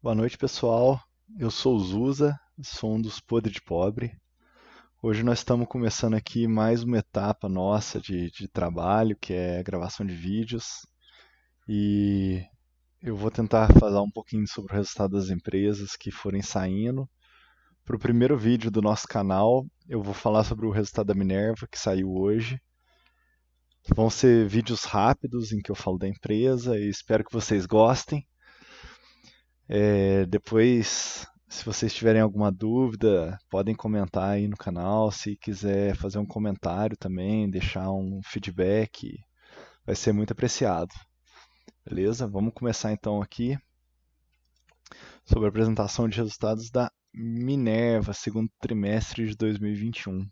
Boa noite, pessoal. Eu sou o Zusa, sou um dos Podre de Pobre. Hoje nós estamos começando aqui mais uma etapa nossa de trabalho, que é a gravação de vídeos. E eu vou tentar falar um pouquinho sobre o resultado das empresas que forem saindo. Para o primeiro vídeo do nosso canal, eu vou falar sobre o resultado da Minerva, que saiu hoje. Vão ser vídeos rápidos em que eu falo da empresa e espero que vocês gostem. Depois, se vocês tiverem alguma dúvida, podem comentar aí no canal. Se quiser fazer um comentário também, deixar um feedback, vai ser muito apreciado. Beleza? Vamos começar então aqui sobre a apresentação de resultados da Minerva, segundo trimestre de 2021.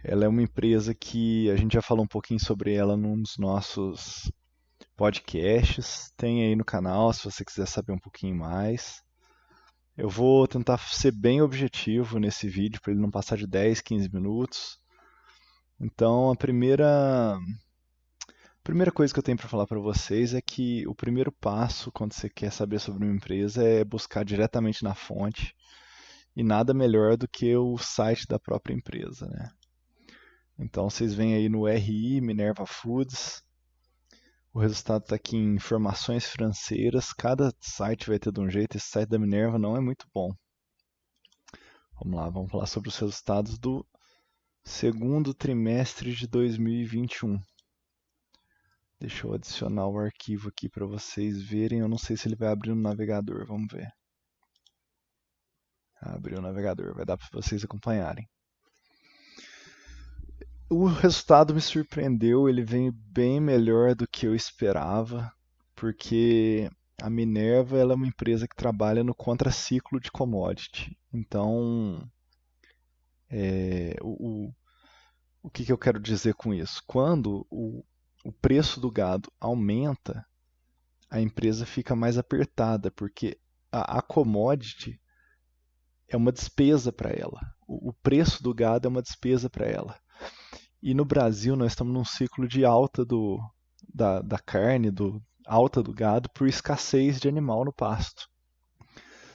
Ela é uma empresa que a gente já falou um pouquinho sobre ela num dos nossos podcasts. Tem aí no canal se você quiser saber um pouquinho mais. Eu vou tentar ser bem objetivo nesse vídeo para ele não passar de 10, 15 minutos. Então, a primeira coisa que eu tenho para falar para vocês é que o primeiro passo quando você quer saber sobre uma empresa é buscar diretamente na fonte e nada melhor do que o site da própria empresa, né? Então, vocês veem aí no RI, Minerva Foods, o resultado está aqui em informações financeiras. Cada site vai ter de um jeito. Esse site da Minerva não é muito bom. Vamos lá, vamos falar sobre os resultados do segundo trimestre de 2021. Deixa eu adicionar o arquivo aqui para vocês verem. Eu não sei se ele vai abrir no navegador. Vamos ver. Abriu o navegador, vai dar para vocês acompanharem. O resultado me surpreendeu, ele veio bem melhor do que eu esperava, porque a Minerva ela é uma empresa que trabalha no contraciclo de commodity. Então, é, o que eu quero dizer com isso? Quando o preço do gado aumenta, a empresa fica mais apertada, porque a commodity é uma despesa para ela. O preço do gado é uma despesa para ela. E no Brasil nós estamos num ciclo de alta da carne, alta do gado por escassez de animal no pasto.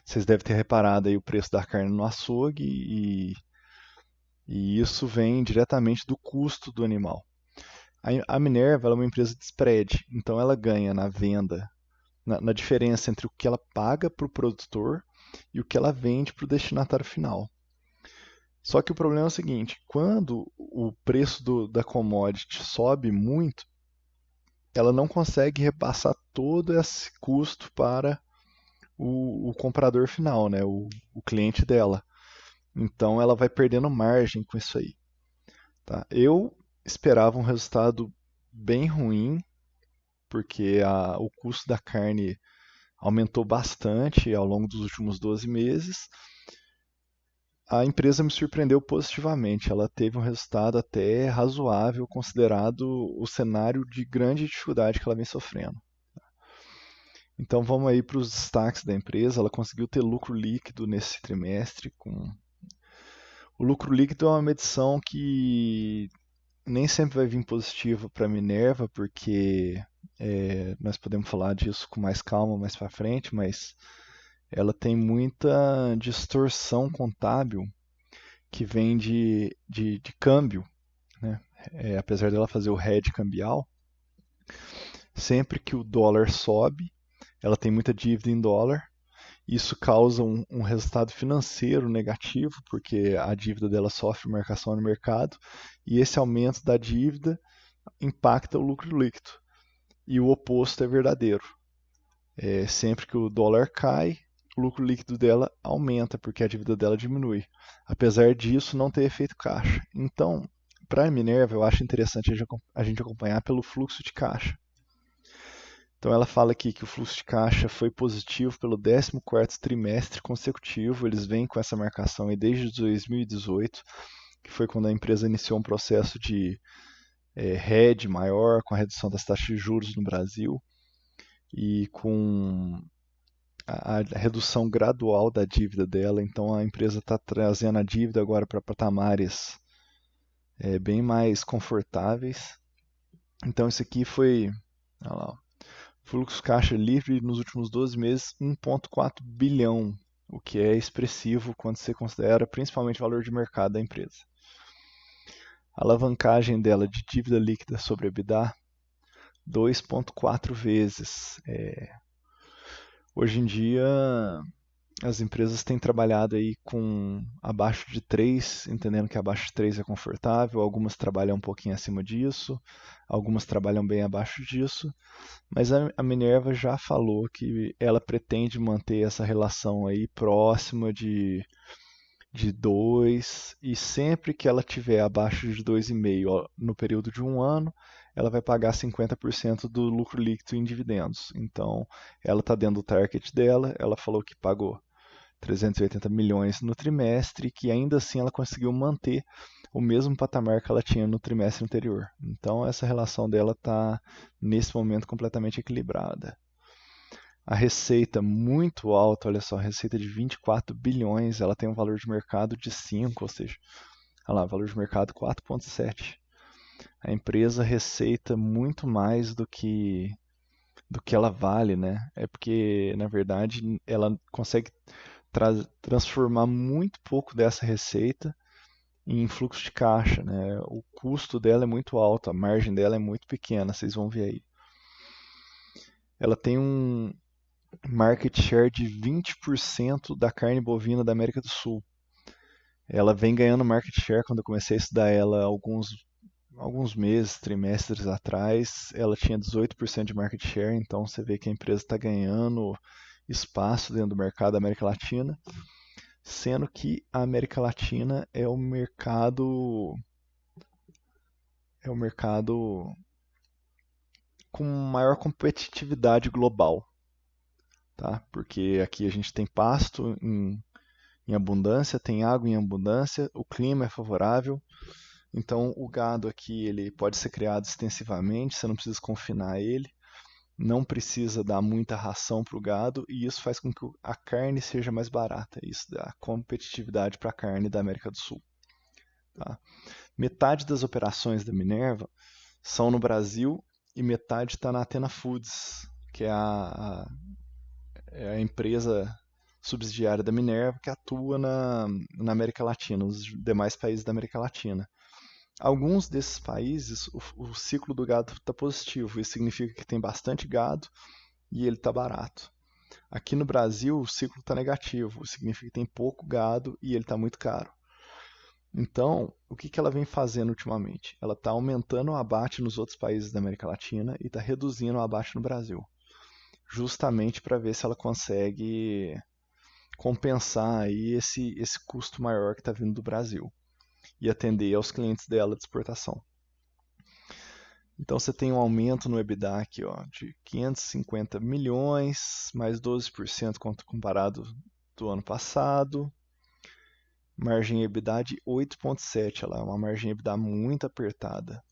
Vocês devem ter reparado aí o preço da carne no açougue e isso vem diretamente do custo do animal. A Minerva ela é uma empresa de spread, então ela ganha na venda, na diferença entre o que ela paga para o produtor e o que ela vende para o destinatário final. Só que o problema é o seguinte: quando o preço da commodity sobe muito, ela não consegue repassar todo esse custo para o comprador final, né, o cliente dela. Então ela vai perdendo margem com isso aí. Tá? Eu esperava um resultado bem ruim, porque o custo da carne aumentou bastante ao longo dos últimos 12 meses. A empresa me surpreendeu positivamente. Ela teve um resultado até razoável, considerado o cenário de grande dificuldade que ela vem sofrendo. Então vamos aí para os destaques da empresa. Ela conseguiu ter lucro líquido nesse trimestre. O lucro líquido é uma medição que nem sempre vai vir positiva para a Minerva, porque nós podemos falar disso com mais calma mais para frente, mas ela tem muita distorção contábil que vem de câmbio, né? Apesar dela fazer o hedge cambial, sempre que o dólar sobe, ela tem muita dívida em dólar. Isso causa um resultado financeiro negativo, porque a dívida dela sofre marcação no mercado, e esse aumento da dívida impacta o lucro líquido. E o oposto é verdadeiro. Sempre que o dólar cai, o lucro líquido dela aumenta, porque a dívida dela diminui. Apesar disso, não ter efeito caixa. Então, para a Minerva, eu acho interessante a gente acompanhar pelo fluxo de caixa. Então ela fala aqui que o fluxo de caixa foi positivo pelo 14º trimestre consecutivo. Eles vêm com essa marcação aí desde 2018, que foi quando a empresa iniciou um processo de hedge maior, com a redução das taxas de juros no Brasil e com a redução gradual da dívida dela. Então a empresa está trazendo a dívida agora para patamares bem mais confortáveis. Então isso aqui foi, olha lá, Fluxo caixa livre nos últimos 12 meses, 1,4 bilhão, o que é expressivo quando você considera principalmente o valor de mercado da empresa. A alavancagem dela de dívida líquida sobre EBITDA, 2,4 vezes. Hoje em dia, as empresas têm trabalhado aí com abaixo de 3, entendendo que abaixo de 3 é confortável, algumas trabalham um pouquinho acima disso, algumas trabalham bem abaixo disso, mas a Minerva já falou que ela pretende manter essa relação aí próxima de 2, e sempre que ela tiver abaixo de 2,5 no período de um ano, ela vai pagar 50% do lucro líquido em dividendos. Então, ela está dentro do target dela, ela falou que pagou 380 milhões no trimestre, que ainda assim ela conseguiu manter o mesmo patamar que ela tinha no trimestre anterior. Então, essa relação dela está, nesse momento, completamente equilibrada. A receita muito alta, olha só, receita de 24 bilhões, ela tem um valor de mercado de 5, ou seja, olha lá, valor de mercado 4,7. A empresa receita muito mais do que ela vale, né? É porque, na verdade, ela consegue transformar muito pouco dessa receita em fluxo de caixa, né? O custo dela é muito alto, a margem dela é muito pequena, vocês vão ver aí. Ela tem um market share de 20% da carne bovina da América do Sul. Ela vem ganhando market share quando eu comecei a estudar ela alguns meses, trimestres atrás. Ela tinha 18% de market share, então você vê que a empresa está ganhando espaço dentro do mercado da América Latina, sendo que a América Latina é o mercado com maior competitividade global, tá? Porque aqui a gente tem pasto em abundância, tem água em abundância, o clima é favorável, então o gado aqui ele pode ser criado extensivamente, você não precisa confinar ele, não precisa dar muita ração para o gado e isso faz com que a carne seja mais barata, isso dá competitividade para a carne da América do Sul. Tá? Metade das operações da Minerva são no Brasil e metade está na Athena Foods, que é a empresa subsidiária da Minerva que atua na América Latina, nos demais países da América Latina. Alguns desses países, o ciclo do gado está positivo, isso significa que tem bastante gado e ele está barato. Aqui no Brasil, o ciclo está negativo, isso significa que tem pouco gado e ele está muito caro. Então, o que ela vem fazendo ultimamente? Ela está aumentando o abate nos outros países da América Latina e está reduzindo o abate no Brasil, justamente para ver se ela consegue compensar aí esse custo maior que está vindo do Brasil e atender aos clientes dela de exportação. Então você tem um aumento no EBITDA aqui, ó, de 550 milhões, mais 12% comparado do ano passado. Margem EBITDA de 8,7, ela é uma margem EBITDA muito apertada.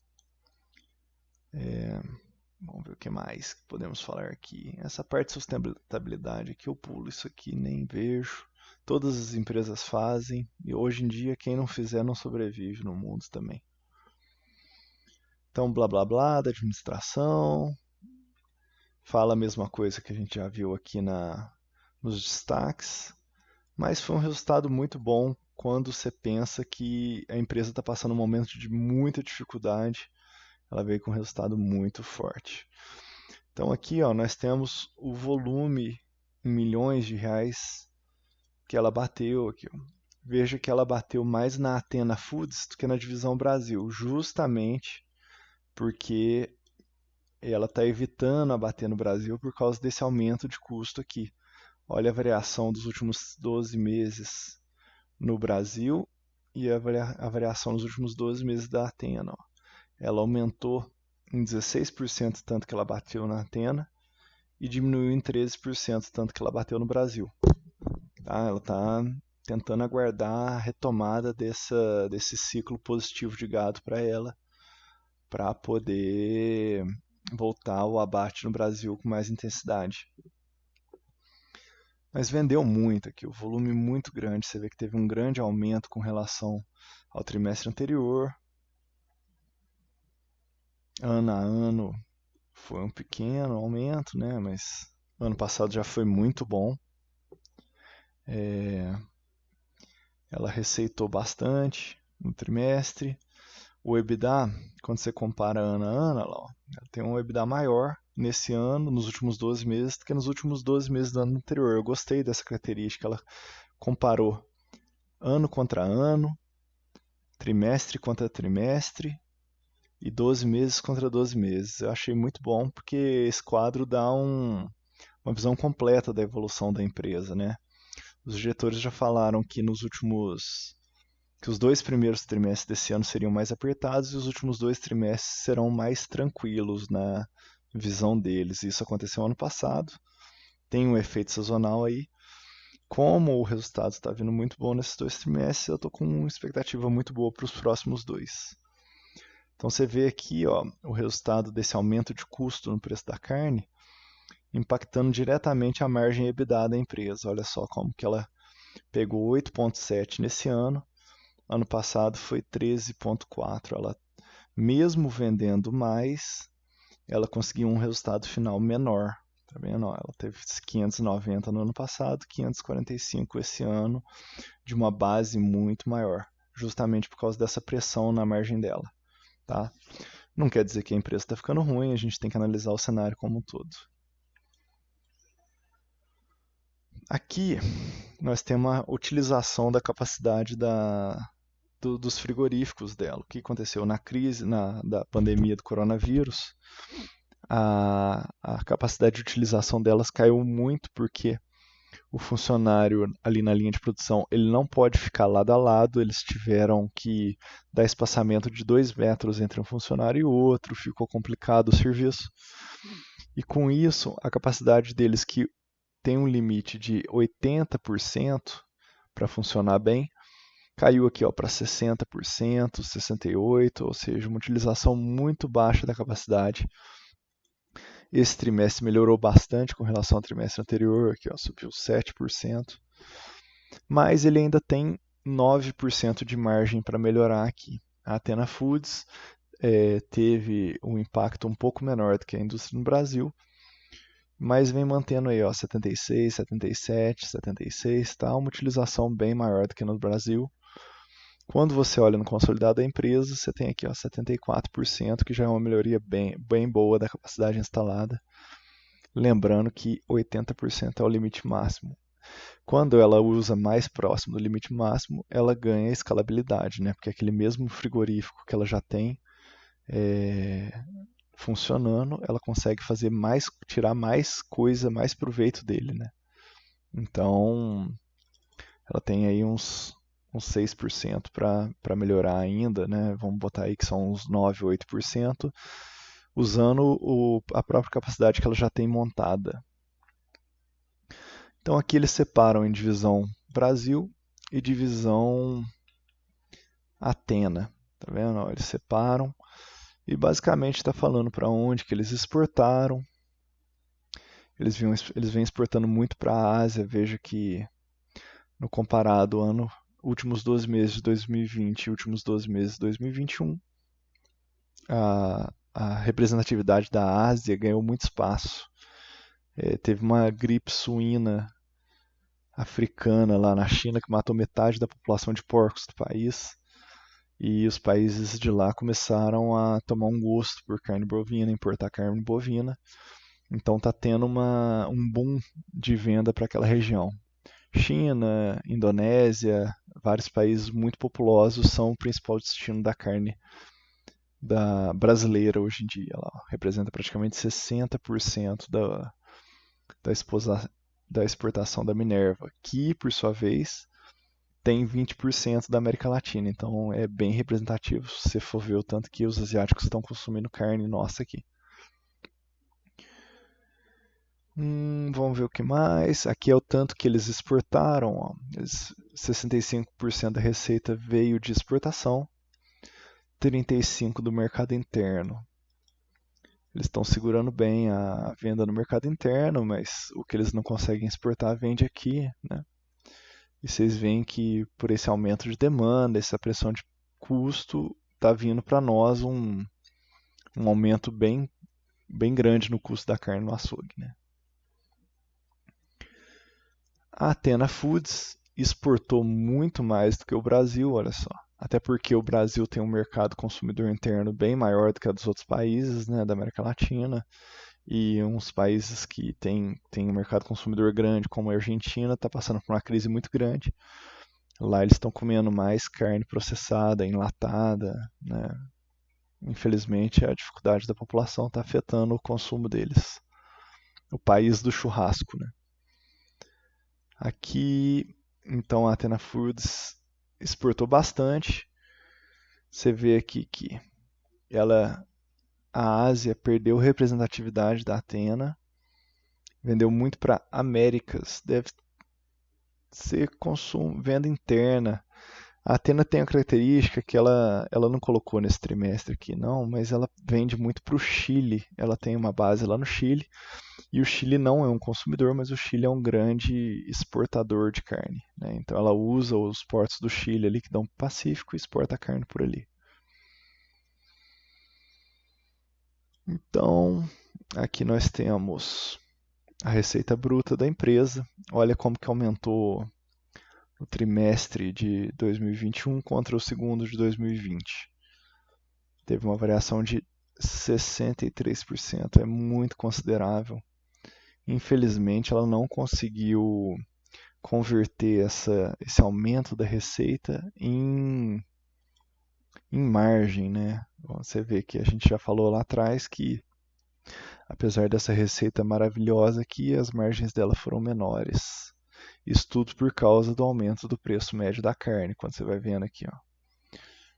Vamos ver o que mais podemos falar aqui. Essa parte de sustentabilidade aqui eu pulo, isso aqui nem vejo. Todas as empresas fazem e hoje em dia quem não fizer não sobrevive no mundo também. Então, blá blá blá da administração. Fala a mesma coisa que a gente já viu aqui nos destaques. Mas foi um resultado muito bom quando você pensa que a empresa está passando um momento de muita dificuldade. Ela veio com um resultado muito forte. Então aqui ó, nós temos o volume em milhões de reais que ela bateu aqui. Ó. Veja que ela bateu mais na Athena Foods do que na divisão Brasil, justamente porque ela está evitando abater no Brasil por causa desse aumento de custo aqui. Olha a variação dos últimos 12 meses no Brasil e a variação nos últimos 12 meses da Athena. Ó. Ela aumentou em 16% tanto que ela bateu na Athena e diminuiu em 13% tanto que ela bateu no Brasil. Tá? Ela está tentando aguardar a retomada desse ciclo positivo de gado para ela, para poder voltar ao abate no Brasil com mais intensidade. Mas vendeu muito aqui, o volume muito grande. Você vê que teve um grande aumento com relação ao trimestre anterior. Ano a ano foi um pequeno aumento, né? Mas ano passado já foi muito bom. Ela receitou bastante no trimestre. O EBITDA, quando você compara ano a ano, ela tem um EBITDA maior nesse ano, nos últimos 12 meses, do que nos últimos 12 meses do ano anterior. Eu gostei dessa característica. Ela comparou ano contra ano, trimestre contra trimestre e 12 meses contra 12 meses. Eu achei muito bom porque esse quadro dá uma visão completa da evolução da empresa, né? Os diretores já falaram que que os 2 primeiros trimestres desse ano seriam mais apertados e os últimos 2 trimestres serão mais tranquilos na visão deles. Isso aconteceu ano passado, tem um efeito sazonal aí. Como o resultado está vindo muito bom nesses 2 trimestres, eu estou com uma expectativa muito boa para os próximos 2. Então você vê aqui, ó, o resultado desse aumento de custo no preço da carne impactando diretamente a margem EBITDA da empresa. Olha só como que ela pegou 8,7 nesse ano. Ano passado foi 13,4. Ela, mesmo vendendo mais, ela conseguiu um resultado final menor. Tá vendo? Ela teve 590 no ano passado, 545 esse ano, de uma base muito maior, justamente por causa dessa pressão na margem dela. Tá? Não quer dizer que a empresa está ficando ruim, a gente tem que analisar o cenário como um todo. Aqui nós temos uma utilização da capacidade dos frigoríficos dela. O que aconteceu na crise da pandemia do coronavírus? A capacidade de utilização delas caiu muito porque o funcionário ali na linha de produção ele não pode ficar lado a lado, eles tiveram que dar espaçamento de 2 metros entre um funcionário e outro, ficou complicado o serviço. E com isso, a capacidade deles, que tem um limite de 80% para funcionar bem, caiu aqui para 60%, 68%, ou seja, uma utilização muito baixa da capacidade. Esse trimestre melhorou bastante com relação ao trimestre anterior, aqui subiu 7%, mas ele ainda tem 9% de margem para melhorar aqui. A Athena Foods teve um impacto um pouco menor do que a indústria no Brasil, mas vem mantendo aí 76, 77, 76, tá? Uma utilização bem maior do que no Brasil. Quando você olha no consolidado da empresa, você tem aqui 74%, que já é uma melhoria bem boa da capacidade instalada. Lembrando que 80% é o limite máximo. Quando ela usa mais próximo do limite máximo, ela ganha escalabilidade, né? Porque aquele mesmo frigorífico que ela já tem funcionando, ela consegue tirar mais coisa, mais proveito dele, né? Então, ela tem aí uns 6% para melhorar ainda, né? Vamos botar aí que são uns 9, 8%, usando a própria capacidade que ela já tem montada. Então aqui eles separam em divisão Brasil e divisão Athena, tá vendo? Eles separam e basicamente está falando para onde que eles exportaram. Eles vêm exportando muito para a Ásia. Veja que no comparado últimos 12 meses de 2020 e últimos 12 meses de 2021, a representatividade da Ásia ganhou muito espaço. Teve uma gripe suína africana lá na China que matou metade da população de porcos do país. E os países de lá começaram a tomar um gosto por carne bovina, importar carne bovina. Então está tendo um boom de venda para aquela região. China, Indonésia, vários países muito populosos são o principal destino da carne brasileira hoje em dia. Ela representa praticamente 60% da exportação da Minerva, que, por sua vez, tem 20% da América Latina. Então é bem representativo se você for ver o tanto que os asiáticos estão consumindo carne nossa aqui. Vamos ver o que mais. Aqui é o tanto que eles exportaram. Ó. 65% da receita veio de exportação, 35% do mercado interno. Eles estão segurando bem a venda no mercado interno, mas o que eles não conseguem exportar vende aqui, né? E vocês veem que por esse aumento de demanda, essa pressão de custo, está vindo para nós um aumento bem bem grande no custo da carne no açougue, né? A Athena Foods exportou muito mais do que o Brasil, olha só. Até porque o Brasil tem um mercado consumidor interno bem maior do que a dos outros países, né, da América Latina. E uns países que têm um mercado consumidor grande, como a Argentina, está passando por uma crise muito grande. Lá eles estão comendo mais carne processada, enlatada, né? Infelizmente, a dificuldade da população está afetando o consumo deles. O país do churrasco, né? Aqui, então, a Athena Foods exportou bastante. Você vê aqui que a Ásia perdeu representatividade da Athena, vendeu muito para Américas, deve ser consumo, venda interna. A Athena tem a característica que ela não colocou nesse trimestre aqui, não, mas ela vende muito para o Chile. Ela tem uma base lá no Chile. E o Chile não é um consumidor, mas o Chile é um grande exportador de carne, né? Então ela usa os portos do Chile ali que dão para o Pacífico e exporta a carne por ali. Então, aqui nós temos a receita bruta da empresa. Olha como que aumentou no trimestre de 2021 contra o segundo de 2020. Teve uma variação de 63%, é muito considerável. Infelizmente, ela não conseguiu converter esse aumento da receita em margem, né? Você vê que a gente já falou lá atrás que, apesar dessa receita maravilhosa aqui, as margens dela foram menores. Isso tudo por causa do aumento do preço médio da carne, quando você vai vendo aqui, ó.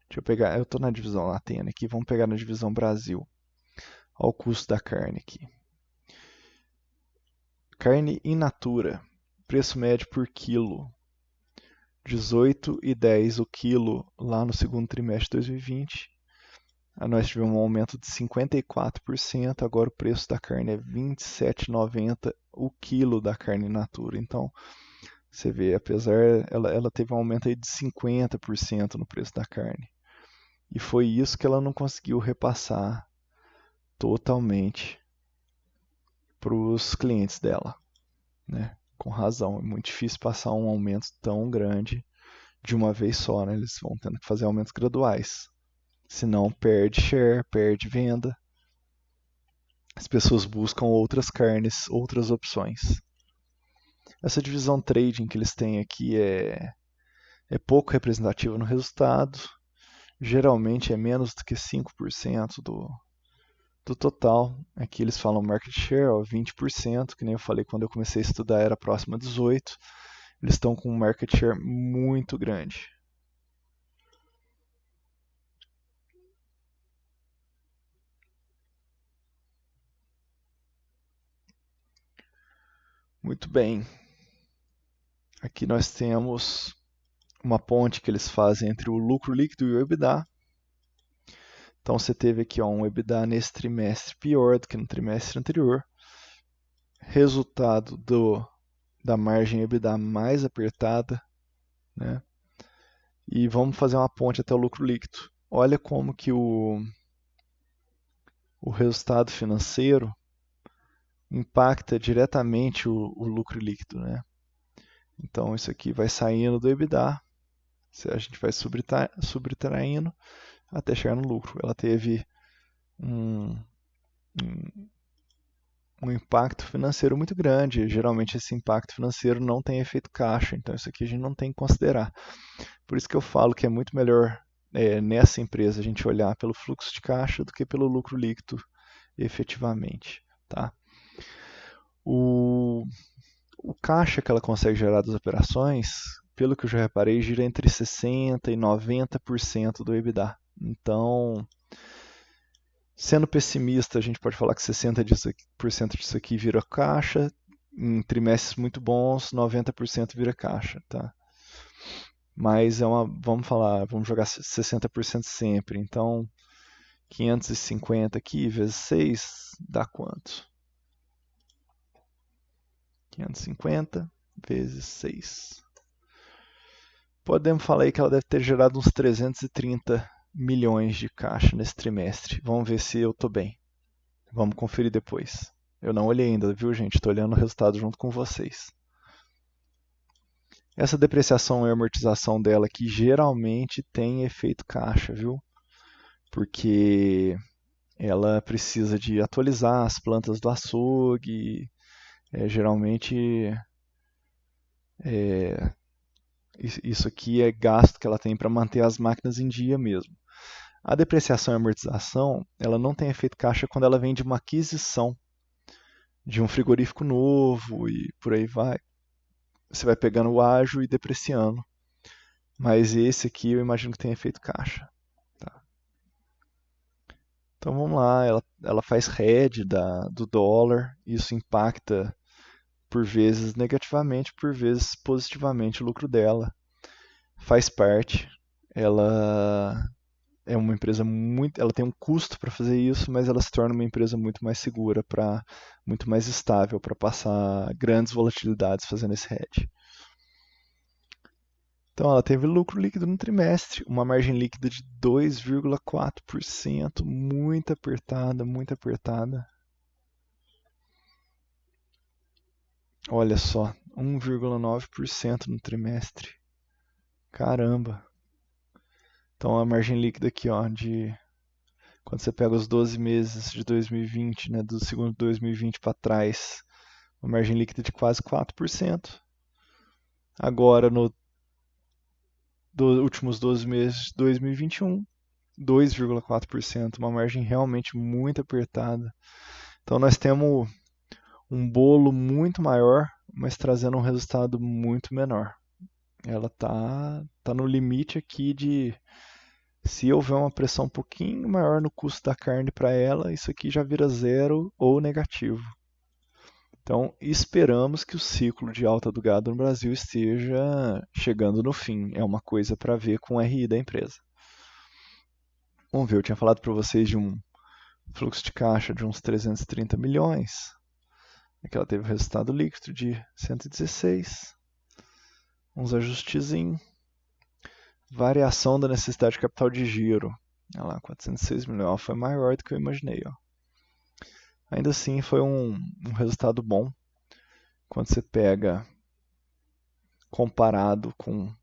Deixa eu pegar, eu estou na divisão Latena aqui, vamos pegar na divisão Brasil. Olha o custo da carne aqui. Carne in natura, preço médio por quilo, 18,10 o quilo lá no segundo trimestre de 2020. Nós tivemos um aumento de 54%, agora o preço da carne é 27,90 o quilo da carne in natura. Então, você vê, apesar, ela teve um aumento aí de 50% no preço da carne. E foi isso que ela não conseguiu repassar totalmente para os clientes dela, né? Com razão, é muito difícil passar um aumento tão grande de uma vez só, né? Eles vão tendo que fazer aumentos graduais. Senão perde share, perde venda. As pessoas buscam outras carnes, outras opções. Essa divisão trading que eles têm aqui é pouco representativa no resultado. Geralmente é menos do que 5% do total. Aqui eles falam market share, ó, 20%, que nem eu falei quando eu comecei a estudar era próximo a 18%. Eles estão com um market share muito grande. Muito bem. Aqui nós temos uma ponte que eles fazem entre o lucro líquido e o EBITDA. Então você teve aqui ó, um EBITDA nesse trimestre pior do que no trimestre anterior. Resultado da margem EBITDA mais apertada, né? E vamos fazer uma ponte até o lucro líquido. Olha como que o resultado financeiro impacta diretamente o lucro líquido, né? Então isso aqui vai saindo do EBITDA, a gente vai subtraindo até chegar no lucro. Ela teve um, um impacto financeiro muito grande. Geralmente esse impacto financeiro não tem efeito caixa, então isso aqui a gente não tem que considerar. Por isso que eu falo que é muito melhor nessa empresa a gente olhar pelo fluxo de caixa do que pelo lucro líquido efetivamente. Tá? O caixa que ela consegue gerar das operações, pelo que eu já reparei, gira entre 60% e 90% do EBITDA. Então, sendo pessimista, a gente pode falar que 60% disso aqui vira caixa, em trimestres muito bons, 90% vira caixa, tá? Mas vamos jogar 60% sempre. Então, 550 aqui vezes 6 dá quanto? 550 vezes 6. Podemos falar aí que ela deve ter gerado uns 330 milhões de caixa nesse trimestre. Vamos ver se eu estou bem. Vamos conferir depois. Eu não olhei ainda, viu, gente? Estou olhando o resultado junto com vocês. Essa depreciação e amortização dela aqui geralmente tem efeito caixa, viu? Porque ela precisa de atualizar as plantas do açougue. Geralmente isso aqui é gasto que ela tem para manter as máquinas em dia mesmo. A depreciação e amortização, ela não tem efeito caixa quando ela vem de uma aquisição de um frigorífico novo e por aí vai. Você vai pegando o ágio e depreciando. Mas esse aqui eu imagino que tem efeito caixa. Tá? Então vamos lá, ela faz hedge do dólar, isso impacta por vezes negativamente, por vezes positivamente o lucro dela. Faz parte. Ela é uma empresa muito, ela tem um custo para fazer isso, mas ela se torna uma empresa muito mais segura, muito mais estável para passar grandes volatilidades fazendo esse hedge. Então ela teve lucro líquido no trimestre, uma margem líquida de 2,4%, muito apertada, muito apertada. Olha só, 1,9% no trimestre. Caramba. Então a margem líquida aqui, ó, quando você pega os 12 meses de 2020, né, do segundo 2020 para trás, uma margem líquida de quase 4%. Agora, nos últimos 12 meses de 2021, 2,4%, uma margem realmente muito apertada. Então nós temos um bolo muito maior, mas trazendo um resultado muito menor. Ela tá no limite aqui de, se houver uma pressão um pouquinho maior no custo da carne para ela, isso aqui já vira zero ou negativo. Então, esperamos que o ciclo de alta do gado no Brasil esteja chegando no fim. É uma coisa para ver com o RI da empresa. Vamos ver, eu tinha falado para vocês de um fluxo de caixa de uns 330 milhões. Aqui ela teve um resultado líquido de 116. Uns ajustezinhos. Variação da necessidade de capital de giro. Olha lá, 406 milhões. Foi maior do que eu imaginei. Ó. Ainda assim, foi um resultado bom. Quando você pega comparado com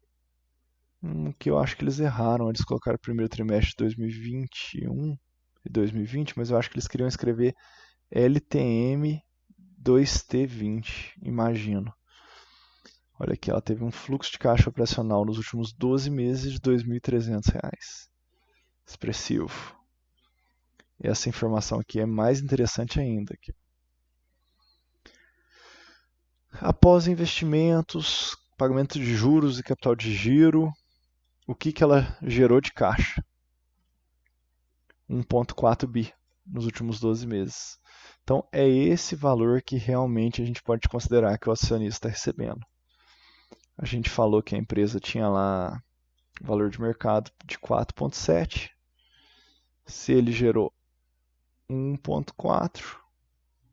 o que eu acho que eles erraram. Eles colocaram o primeiro trimestre de 2021 e 2020, mas eu acho que eles queriam escrever LTM 2T20, imagino. Olha aqui, ela teve um fluxo de caixa operacional nos últimos 12 meses de R$ 2.300. Expressivo. E essa informação aqui é mais interessante ainda. Aqui. Após investimentos, pagamento de juros e capital de giro, o que ela gerou de caixa? 1,4 bi nos últimos 12 meses. Então, é esse valor que realmente a gente pode considerar que o acionista está recebendo. A gente falou que a empresa tinha lá valor de mercado de 4,7. Se ele gerou 1,4,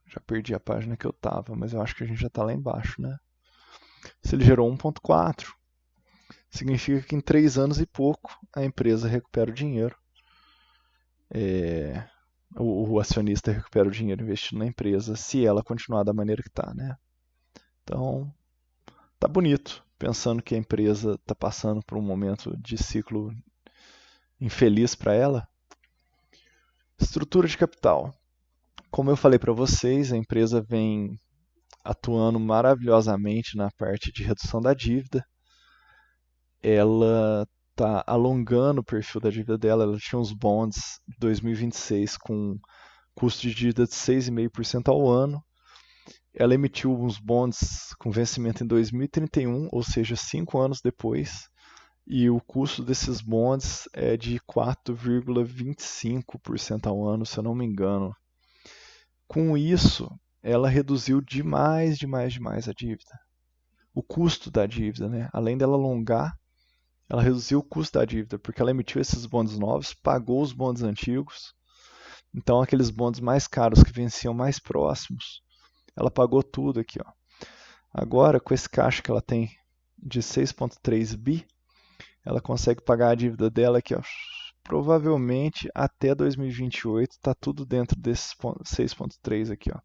já perdi a página que eu estava, mas eu acho que a gente já está lá embaixo, né? Se ele gerou 1,4, significa que em 3 anos e pouco a empresa recupera o dinheiro. O acionista recupera o dinheiro investido na empresa, se ela continuar da maneira que está, né? Então, tá bonito, pensando que a empresa está passando por um momento de ciclo infeliz para ela. Estrutura de capital. Como eu falei para vocês, a empresa vem atuando maravilhosamente na parte de redução da dívida. Ela está alongando o perfil da dívida dela. Ela tinha uns bonds de 2026 com custo de dívida de 6,5% ao ano. Ela emitiu uns bonds com vencimento em 2031, ou seja, 5 anos depois, e o custo desses bonds é de 4,25% ao ano, se eu não me engano. Com isso, ela reduziu demais a dívida. O custo da dívida, né? Além dela alongar, ela reduziu o custo da dívida, porque ela emitiu esses bonds novos, pagou os bonds antigos. Então, aqueles bonds mais caros que venciam mais próximos, ela pagou tudo aqui. Ó. Agora, com esse caixa que ela tem de 6,3 bi, ela consegue pagar a dívida dela aqui, ó, provavelmente até 2028 está tudo dentro desses 6,3 aqui, ó.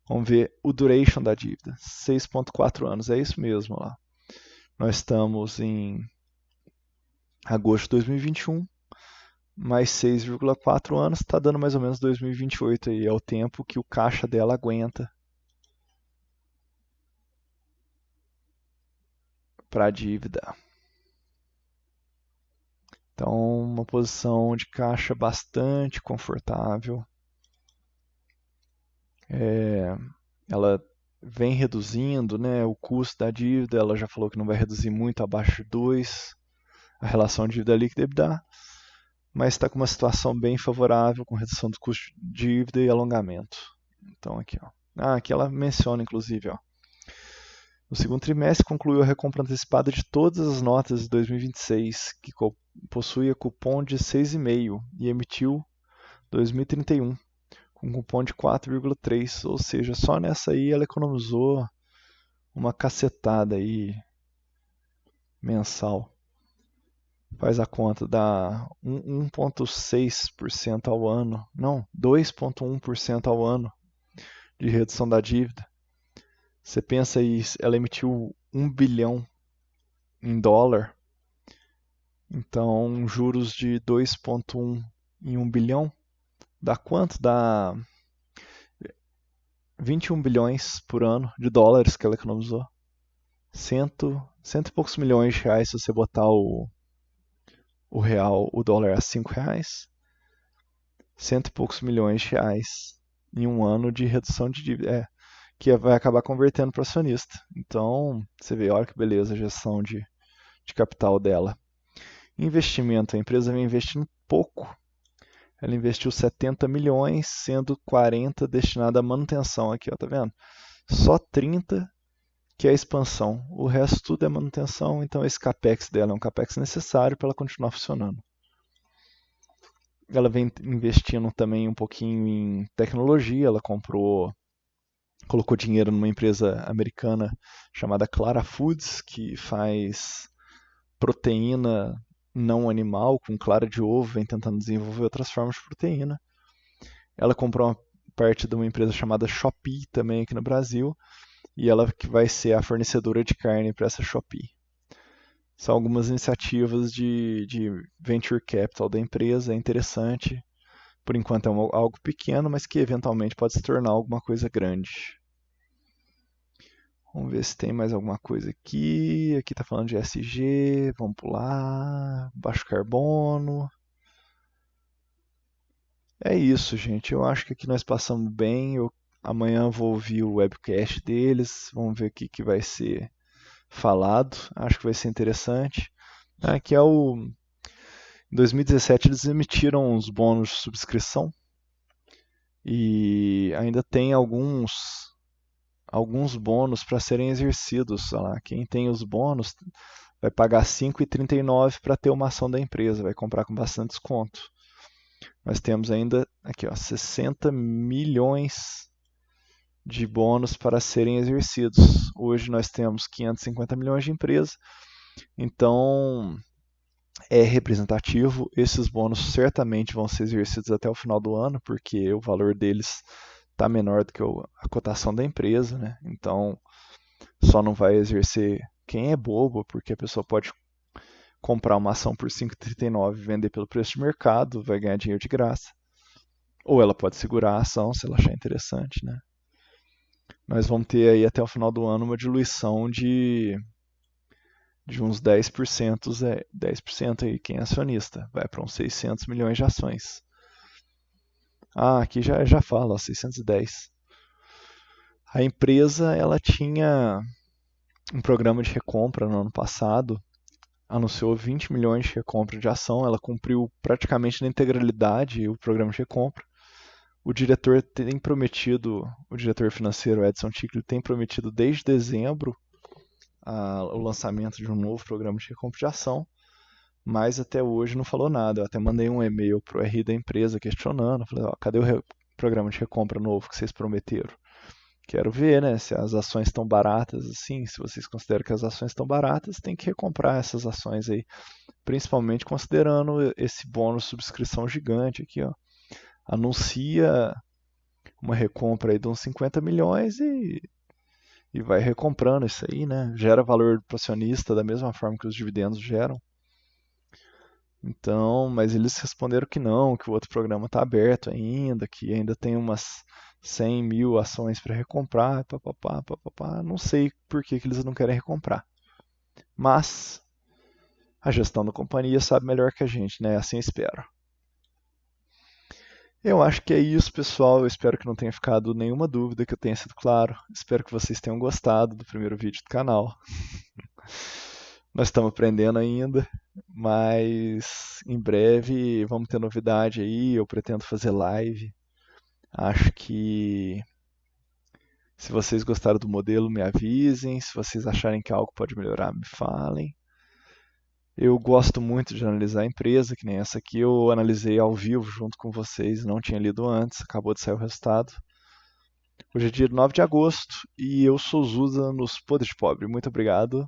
Vamos ver o duration da dívida, 6,4 anos, é isso mesmo lá. Nós estamos em agosto de 2021, mais 6,4 anos, está dando mais ou menos 2028 aí, é o tempo que o caixa dela aguenta para a dívida. Então, uma posição de caixa bastante confortável. Ela vem reduzindo, né, o custo da dívida, ela já falou que não vai reduzir muito abaixo de 2, a relação dívida líquida e EBITDA, mas está com uma situação bem favorável com redução do custo de dívida e alongamento. Então aqui, ó. Aqui ela menciona inclusive, ó. No segundo trimestre concluiu a recompra antecipada de todas as notas de 2026, que possuía cupom de 6,5 e emitiu 2031 com cupom de 4,3, ou seja, só nessa aí ela economizou uma cacetada aí mensal. Faz a conta, dá 1,6% ao ano, não, 2,1% ao ano de redução da dívida. Você pensa aí, ela emitiu 1 bilhão em dólar, então juros de 2,1 em 1 bilhão, dá quanto? Dá 21 bilhões por ano de dólares que ela economizou. Cento e poucos milhões de reais se você botar o real, o dólar a 5 reais. Cento e poucos milhões de reais em um ano de redução de dívida. Que vai acabar convertendo para acionista. Então, você vê, olha que beleza a gestão de capital dela. Investimento, a empresa vem investindo pouco. Ela investiu 70 milhões, sendo 40 destinado à manutenção aqui, ó, tá vendo? Só 30 que é a expansão. O resto tudo é manutenção, então esse capex dela é um capex necessário para ela continuar funcionando. Ela vem investindo também um pouquinho em tecnologia, ela colocou dinheiro numa empresa americana chamada Clara Foods, que faz proteína não animal, com clara de ovo, vem tentando desenvolver outras formas de proteína. Ela comprou uma parte de uma empresa chamada Shopee também aqui no Brasil, e ela que vai ser a fornecedora de carne para essa Shopee. São algumas iniciativas de venture capital da empresa, é interessante. Por enquanto é algo pequeno, mas que eventualmente pode se tornar alguma coisa grande. Vamos ver se tem mais alguma coisa aqui. Aqui está falando de ESG, vamos pular. Baixo carbono. É isso, gente. Eu acho que aqui nós passamos bem. Amanhã vou ouvir o webcast deles. Vamos ver o que vai ser falado. Acho que vai ser interessante. Aqui é o... Em 2017 eles emitiram os bônus de subscrição. E ainda tem alguns bônus para serem exercidos. Olha lá, quem tem os bônus vai pagar 5,39 para ter uma ação da empresa, vai comprar com bastante desconto. Nós temos ainda aqui, ó, 60 milhões de bônus para serem exercidos. Hoje nós temos 550 milhões de empresas, então é representativo. Esses bônus certamente vão ser exercidos até o final do ano, porque o valor deles está menor do que a cotação da empresa, né? Então só não vai exercer quem é bobo, porque a pessoa pode comprar uma ação por 5,39 e vender pelo preço de mercado, vai ganhar dinheiro de graça. Ou ela pode segurar a ação se ela achar interessante, né? Nós vamos ter aí até o final do ano uma diluição de uns 10%, 10% aí, quem é acionista, vai para uns 600 milhões de ações. Aqui já fala, ó, 610. A empresa, ela tinha um programa de recompra no ano passado, anunciou 20 milhões de recompra de ação, ela cumpriu praticamente na integralidade o programa de recompra. O diretor financeiro Edson Ticle tem prometido desde dezembro o lançamento de um novo programa de recompra de ação, mas até hoje não falou nada. Eu até mandei um e-mail para o RI da empresa questionando, falei, cadê o programa de recompra novo que vocês prometeram? Quero ver, né, se as ações estão baratas assim, se vocês consideram que as ações estão baratas, tem que recomprar essas ações aí principalmente considerando esse bônus subscrição gigante aqui, ó. Anuncia uma recompra aí de uns 50 milhões e vai recomprando isso aí, né? Gera valor para o acionista da mesma forma que os dividendos geram. Então, mas eles responderam que não, que o outro programa está aberto ainda, que ainda tem umas 100 mil ações para recomprar, papapá, papapá. Não sei por que eles não querem recomprar. Mas a gestão da companhia sabe melhor que a gente, né? Assim espero. Eu acho que é isso, pessoal. Eu espero que não tenha ficado nenhuma dúvida, que eu tenha sido claro. Espero que vocês tenham gostado do primeiro vídeo do canal. Nós estamos aprendendo ainda, mas em breve vamos ter novidade aí. Eu pretendo fazer live. Acho que se vocês gostaram do modelo, me avisem. Se vocês acharem que algo pode melhorar, me falem. Eu gosto muito de analisar a empresa, que nem essa aqui eu analisei ao vivo junto com vocês, não tinha lido antes, acabou de sair o resultado. Hoje é dia 9 de agosto e eu sou Zusa nos Podres de Pobre. Muito obrigado,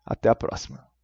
até a próxima.